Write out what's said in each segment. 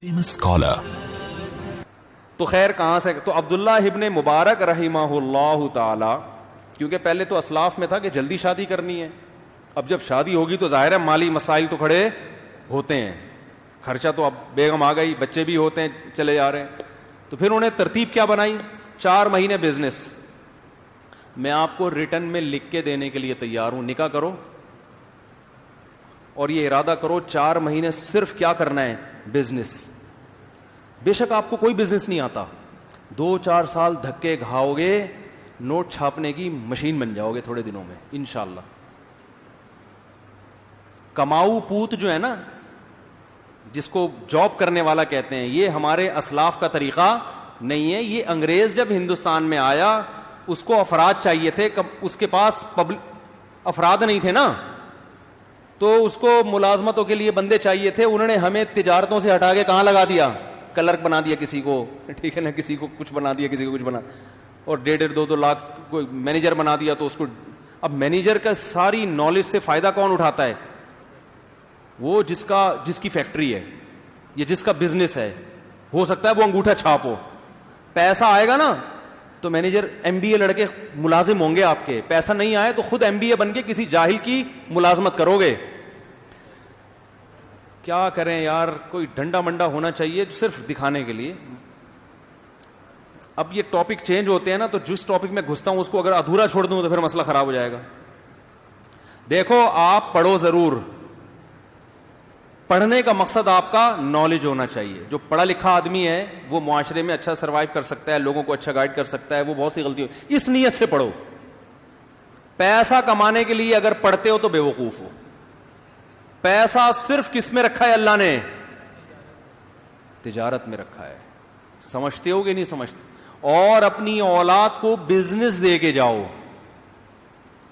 Scholar. تو خیر کہاں سے؟ تو عبداللہ ابن مبارک رحمہ اللہ تعالی، کیونکہ پہلے تو اسلاف میں تھا کہ جلدی شادی کرنی ہے، اب جب شادی ہوگی تو ظاہر ہے مالی مسائل تو کھڑے ہوتے ہیں، خرچہ تو اب بیگم آ گئی، بچے بھی ہوتے ہیں چلے جا رہے ہیں، تو پھر انہیں ترتیب کیا بنائی؟ 4 مہینے بزنس. میں آپ کو ریٹرن میں لکھ کے دینے کے لیے تیار ہوں، نکاح کرو اور یہ ارادہ کرو 4 مہینے صرف کیا کرنا ہے؟ بزنس. بے شک آپ کو کوئی بزنس نہیں آتا، 2-4 سال دھکے کھاؤ گے، نوٹ چھاپنے کی مشین بن جاؤ گے تھوڑے دنوں میں انشاءاللہ. کماؤ پوت جو ہے نا، جس کو جاب کرنے والا کہتے ہیں، یہ ہمارے اسلاف کا طریقہ نہیں ہے. یہ انگریز جب ہندوستان میں آیا اس کو افراد چاہیے تھے، اس کے پاس افراد نہیں تھے نا، تو اس کو ملازمتوں کے لیے بندے چاہیے تھے. انہوں نے ہمیں تجارتوں سے ہٹا کے کہاں لگا دیا؟ کلرک بنا دیا کسی کو، ٹھیک ہے نا، کسی کو کچھ بنا دیا، کسی کو کچھ بنا، اور 1.5-2 لاکھ کوئی مینیجر بنا دیا. تو اس کو اب مینیجر کا ساری نالج سے فائدہ کون اٹھاتا ہے؟ وہ جس کی فیکٹری ہے یا جس کا بزنس ہے. ہو سکتا ہے وہ انگوٹھا چھاپ ہو، پیسہ آئے گا نا تو مینیجر MBA لڑکے ملازم ہوں گے آپ کے، پیسہ نہیں آئے تو خود MBA بن کے کسی جاہل کی ملازمت کرو گے. کیا کریں یار، کوئی ڈنڈا منڈا ہونا چاہیے صرف دکھانے کے لیے. اب یہ ٹاپک چینج ہوتے ہیں نا، تو جس ٹاپک میں گھستا ہوں اس کو اگر ادھورا چھوڑ دوں تو پھر مسئلہ خراب ہو جائے گا. دیکھو آپ پڑھو ضرور، پڑھنے کا مقصد آپ کا نالج ہونا چاہیے. جو پڑھا لکھا آدمی ہے وہ معاشرے میں اچھا سروائیو کر سکتا ہے، لوگوں کو اچھا گائیڈ کر سکتا ہے. وہ بہت سی غلطی اس نیت سے پڑھو. پیسہ کمانے کے لیے اگر پڑھتے ہو تو بے وقوف ہو. پیسہ صرف کس میں رکھا ہے اللہ نے؟ تجارت میں رکھا ہے. سمجھتے ہو کہ نہیں سمجھتے؟ اور اپنی اولاد کو بزنس دے کے جاؤ،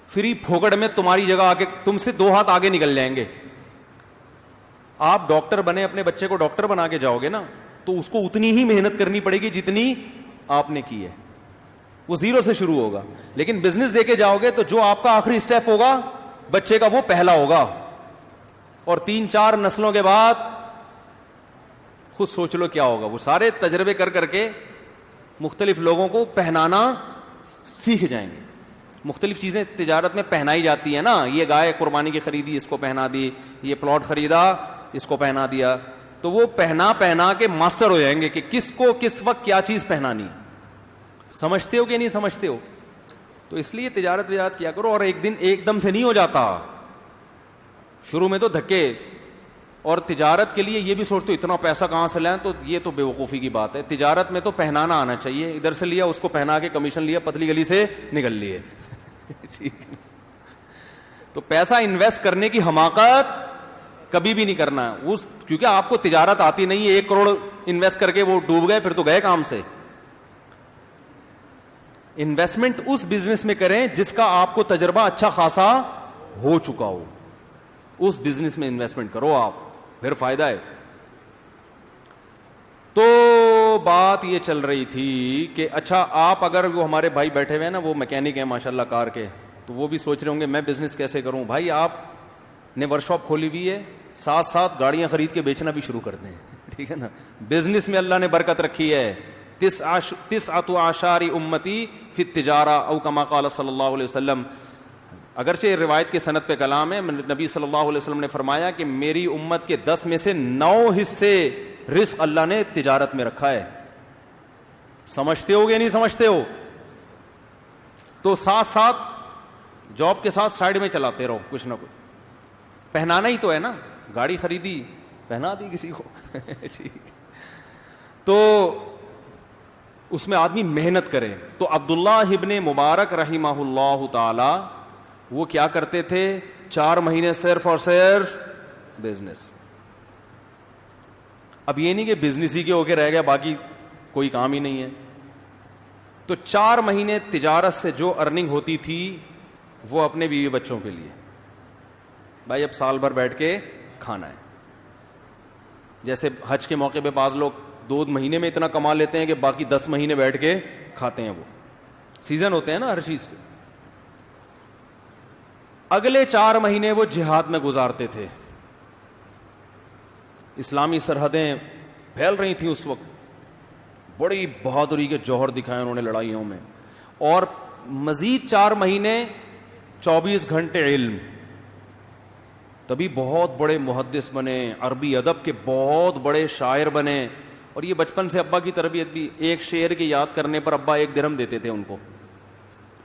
فری پھوکڑ میں تمہاری جگہ آگے، تم سے 2 ہاتھ آگے نکل جائیں گے. آپ ڈاکٹر بنے، اپنے بچے کو ڈاکٹر بنا کے جاؤ گے نا تو اس کو اتنی ہی محنت کرنی پڑے گی جتنی آپ نے کی ہے. وہ 0 سے شروع ہوگا. لیکن بزنس دے کے جاؤ گے تو جو آپ کا آخری سٹیپ ہوگا بچے کا وہ پہلا ہوگا، اور 3-4 نسلوں کے بعد خود سوچ لو کیا ہوگا. وہ سارے تجربے کر کر کے مختلف لوگوں کو پہنانا سیکھ جائیں گے. مختلف چیزیں تجارت میں پہنائی جاتی ہے نا، یہ گائے قربانی کی خریدی، اس کو پہنا دی، یہ پلاٹ خریدا، اس کو پہنا دیا. تو وہ پہنا کے ماسٹر ہو جائیں گے کہ کس کو کس وقت کیا چیز پہنانی. سمجھتے ہو کہ نہیں سمجھتے ہو؟ تو اس لیے تجارت کیا کرو. اور ایک دم سے نہیں ہو جاتا، شروع میں تو دھکے. اور تجارت کے لیے یہ بھی سوچتے ہو اتنا پیسہ کہاں سے لائیں، تو یہ تو بے وقوفی کی بات ہے. تجارت میں تو پہنانا آنا چاہیے. ادھر سے لیا، اس کو پہنا کے کمیشن لیا، پتلی گلی سے نکل لیے. تو پیسہ انویسٹ کرنے کی حماقت کبھی بھی نہیں کرنا کیونکہ آپ کو تجارت آتی نہیں ہے. 1 کروڑ انویسٹ کر کے وہ ڈوب گئے، پھر تو گئے کام سے. انویسٹمنٹ اس بزنس میں کریں جس کا آپ کو تجربہ اچھا خاصا ہو چکا ہو. اس بزنس میں انویسٹمنٹ کرو آپ، پھر فائدہ ہے. تو بات یہ چل رہی تھی کہ اچھا آپ اگر وہ ہمارے بھائی بیٹھے ہوئے ہیں نا، وہ میکینک ہیں ماشاءاللہ کار کے، تو وہ بھی سوچ رہے ہوں گے میں بزنس کیسے کروں. بھائی آپ نے ورک شاپ کھولی ہوئی ہے، ساتھ گاڑیاں خرید کے بیچنا بھی شروع کر دیں، ٹھیک ہے نا. بزنس میں اللہ نے برکت رکھی ہے. 9 اعشار امتی فی التجارہ او کما قال صلی اللہ علیہ وسلم. اگرچہ روایت کے سند پہ کلام ہے، نبی صلی اللہ علیہ وسلم نے فرمایا کہ میری امت کے 10 میں سے 9 حصے رزق اللہ نے تجارت میں رکھا ہے. سمجھتے ہو گے نہیں سمجھتے ہو؟ تو ساتھ جاب کے ساتھ سائڈ میں چلاتے رہو کچھ نہ کچھ. پہنانا ہی تو ہے نا، گاڑی خریدی پہنا دی کسی کو. ٹھیک. تو اس میں آدمی محنت کرے. تو عبداللہ ابن مبارک رحمہ اللہ تعالی وہ کیا کرتے تھے؟ 4 مہینے صرف اور صرف بزنس. اب یہ نہیں کہ بزنس ہی کے ہو کے رہ گیا باقی کوئی کام ہی نہیں ہے. تو 4 مہینے تجارت سے جو ارننگ ہوتی تھی وہ اپنے بیوی بچوں کے لیے. بھائی اب سال بھر بیٹھ کے کھانا ہے. جیسے حج کے موقع پہ بعض لوگ 2 مہینے میں اتنا کما لیتے ہیں کہ باقی 10 مہینے بیٹھ کے کھاتے ہیں. وہ سیزن ہوتے ہیں نا ہر چیز کے. اگلے 4 مہینے وہ جہاد میں گزارتے تھے. اسلامی سرحدیں پھیل رہی تھیں اس وقت, بڑی بہادری کے جوہر دکھائے انہوں نے لڑائیوں میں, اور مزید 4 مہینے 24 گھنٹے علم, تبھی بہت بڑے محدث بنے, عربی ادب کے بہت بڑے شاعر بنے. اور یہ بچپن سے ابا کی تربیت بھی, ایک شعر کی یاد کرنے پر ابا 1 درہم دیتے تھے ان کو.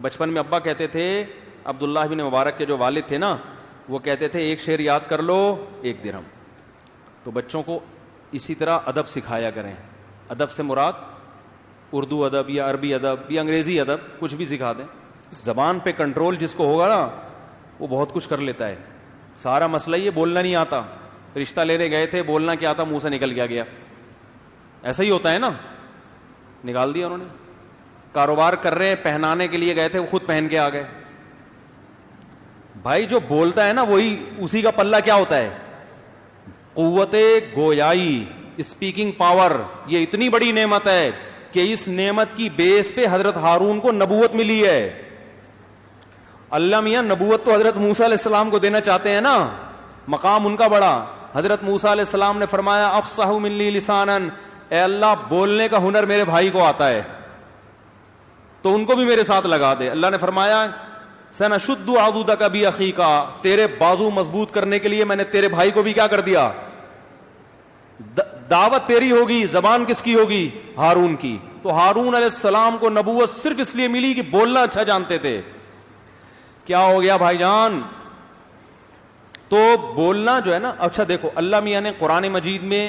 بچپن میں ابا کہتے تھے, عبداللہ بن مبارک کے جو والد تھے نا, وہ کہتے تھے ایک شعر یاد کر لو 1 درہم. تو بچوں کو اسی طرح ادب سکھایا کریں. ادب سے مراد اردو ادب یا عربی ادب یا انگریزی ادب, کچھ بھی سکھا دیں. زبان پہ کنٹرول جس کو ہوگا نا وہ بہت کچھ کر لیتا ہے. سارا مسئلہ یہ بولنا نہیں آتا, رشتہ لینے گئے تھے, بولنا کیا آتا, منہ سے نکل گیا. ایسا ہی ہوتا ہے نا, نکال دیا انہوں نے. کاروبار کر رہے ہیں, پہنانے کے لیے گئے تھے, وہ خود پہن کے آ گئے. بھائی جو بولتا ہے نا وہی, اسی کا پلہ کیا ہوتا ہے, قوت گویائی, اسپیکنگ پاور. یہ اتنی بڑی نعمت ہے کہ اس نعمت کی بیس پہ حضرت ہارون کو نبوت ملی ہے. اللہ میاں نبوت تو حضرت موسیٰ علیہ السلام کو دینا چاہتے ہیں نا, مقام ان کا بڑا. حضرت موسیٰ علیہ السلام نے فرمایا افصح منی لسانا, اے اللہ بولنے کا ہنر میرے بھائی کو آتا ہے تو ان کو بھی میرے ساتھ لگا دے. اللہ نے فرمایا سنشد عضدک باخیک, تیرے بازو مضبوط کرنے کے لیے میں نے تیرے بھائی کو بھی کیا کر دیا, دعوت تیری ہوگی. زبان کس کی ہوگی, ہارون کی. تو ہارون علیہ السلام کو نبوت صرف اس لیے ملی کہ بولنا اچھا جانتے تھے. کیا ہو گیا بھائی جان, تو بولنا جو ہے نا. اچھا دیکھو, اللہ میاں نے قرآن مجید میں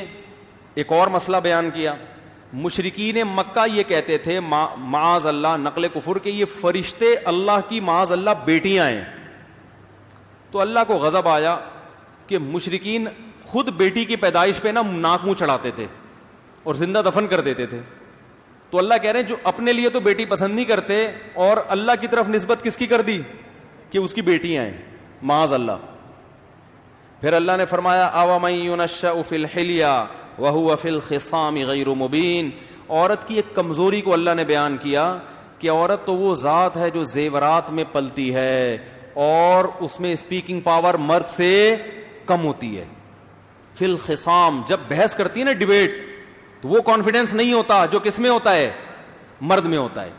ایک اور مسئلہ بیان کیا. مشرکین مکہ یہ کہتے تھے معاذ اللہ, نقل کفر, کے یہ فرشتے اللہ کی معاذ اللہ بیٹیاں ہیں. تو اللہ کو غضب آیا کہ مشرکین خود بیٹی کی پیدائش پہ نا ناک منہ چڑھاتے تھے اور زندہ دفن کر دیتے تھے. تو اللہ کہہ رہے ہیں جو اپنے لیے تو بیٹی پسند نہیں کرتے, اور اللہ کی طرف نسبت کس کی کر دی کہ اس کی بیٹیاں ہیں, معاذ اللہ. پھر اللہ نے فرمایا اومن ينشأ فی الحلیہ وهو فی الخصام غیر مبین. عورت کی ایک کمزوری کو اللہ نے بیان کیا کہ عورت تو وہ ذات ہے جو زیورات میں پلتی ہے اور اس میں اسپیکنگ پاور مرد سے کم ہوتی ہے. فی الخصام, جب بحث کرتی ہے نا, ڈیبیٹ, تو وہ کانفیڈنس نہیں ہوتا جو کس میں ہوتا ہے, مرد میں ہوتا ہے.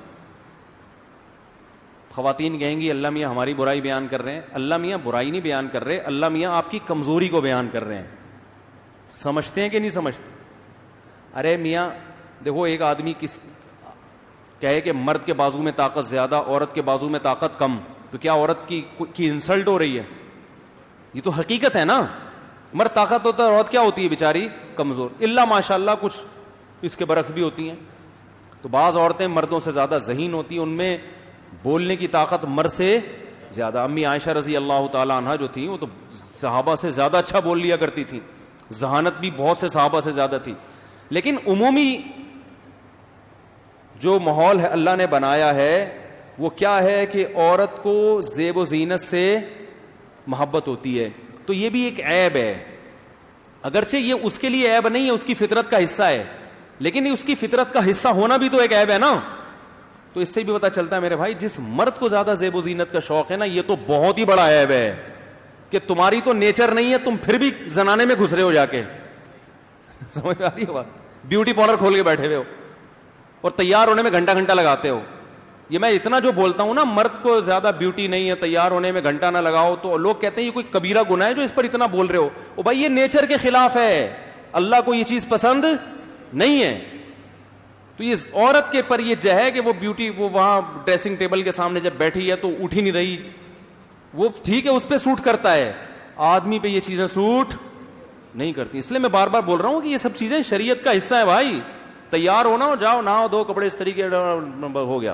خواتین کہیں گی اللہ میاں ہماری برائی بیان کر رہے ہیں. اللہ میاں برائی نہیں بیان کر رہے, اللہ میاں آپ کی کمزوری کو بیان کر رہے ہیں. سمجھتے ہیں کہ نہیں سمجھتے؟ ارے میاں دیکھو, ایک آدمی کہے کہ مرد کے بازو میں طاقت زیادہ, عورت کے بازو میں طاقت کم, تو کیا عورت کی انسلٹ ہو رہی ہے؟ یہ تو حقیقت ہے نا. مرد طاقت ہوتا ہے, عورت کیا ہوتی ہے بیچاری, کمزور. اللہ ماشاء اللہ کچھ اس کے برعکس بھی ہوتی ہیں. تو بعض عورتیں مردوں سے زیادہ ذہین ہوتی ہیں, ان میں بولنے کی طاقت مرد سے زیادہ. امی عائشہ رضی اللہ تعالی عنہا جو تھیں وہ تو صحابہ سے زیادہ اچھا بول لیا کرتی تھی, ذہانت بھی بہت سے صحابہ سے زیادہ تھی. لیکن عمومی جو ماحول ہے اللہ نے بنایا ہے وہ کیا ہے کہ عورت کو زیب و زینت سے محبت ہوتی ہے. تو یہ بھی ایک عیب ہے, اگرچہ یہ اس کے لیے عیب نہیں ہے, اس کی فطرت کا حصہ ہے, لیکن اس کی فطرت کا حصہ ہونا بھی تو ایک عیب ہے نا. تو اس سے بھی پتا چلتا ہے میرے بھائی, جس مرد کو زیادہ زیب و زینت کا شوق ہے نا, یہ تو بہت ہی بڑا عیب ہے کہ تمہاری تو نیچر نہیں ہے, تم پھر بھی زنانے میں گھس رہے ہو جا کے. سمجھ آ رہی ہے بات؟ بیوٹی پارلر کھول کے بیٹھے ہوئے ہو اور تیار ہونے میں گھنٹہ گھنٹہ لگاتے ہو. یہ میں اتنا جو بولتا ہوں نا, مرد کو زیادہ بیوٹی نہیں ہے, تیار ہونے میں گھنٹہ نہ لگاؤ, تو لوگ کہتے ہیں یہ کوئی کبیرہ گناہ ہے جو اس پر اتنا بول رہے ہو. او بھائی یہ نیچر کے خلاف ہے, اللہ کو یہ چیز پسند نہیں ہے. تو یہ عورت کے پر یہ جو ہے کہ وہ بیوٹی, وہ وہاں ڈریسنگ ٹیبل کے سامنے جب بیٹھی ہے تو اٹھ ہی نہیں رہی, وہ ٹھیک ہے اس پہ سوٹ کرتا ہے, آدمی پہ یہ چیزیں سوٹ نہیں کرتی. اس لیے میں بار بار بول رہا ہوں کہ یہ سب چیزیں شریعت کا حصہ ہے بھائی. تیار ہونا, جاؤ نہاؤ دو, کپڑے اس طریقے ہو گیا.